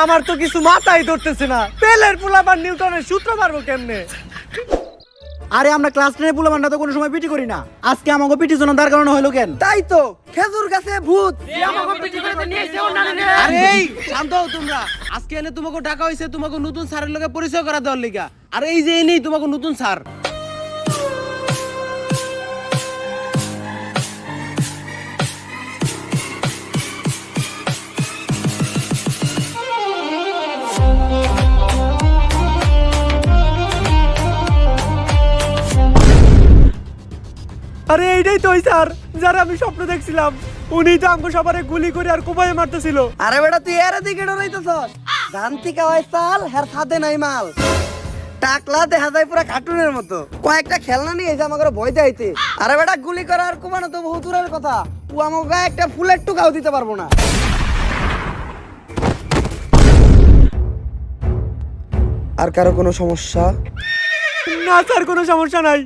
আমার তো কিছু মাথায় ধরতেছে না, পেলের পোলাপান নিউটনের সূত্র পারবো কেমনে? আরে আমরা ক্লাস 10 পোলাপানটা তো কোনো সময় পিটি করি না, আজকে আমাকে পিটির জন্য দাঁড় করানো হলো কেন? তাই তো, খেজুর গাছে ভূত। আরে এই শান্ত হও তোমরা। আজকে এনে তোমাকে ডাকা হইছে তোমাকে নতুন স্যারের লগে পরিচয় করা দেওয়ার লিগা। আর এই যে এনেই তোমাকে নতুন স্যার। আরে এইটাই তো ওই স্যার যারা আমি স্বপ্ন দেখছিলাম, উনি তো আমাকে সবারে গুলি করে আর কোপায় মারতেছিল। আরে বেটা তুই এর দিকে ডরাইতেছস? ধান থেকে হয় চাল, হের সাথে নাই মাল। টাকলা দেখা যায় পুরা কার্টুনের মতো। কয়েকটা খেলনা নিয়ে এসে আমাকে ভয় দেখাইতে। আরে বেটা গুলি করা আর কোপানো তো বহু দূরের কথা। ও আমাকে গায়ে একটা ফুলের টুকাও দিতে পারবো না। আর কারো কোনো সমস্যা? না স্যার, কোনো সমস্যা নাই।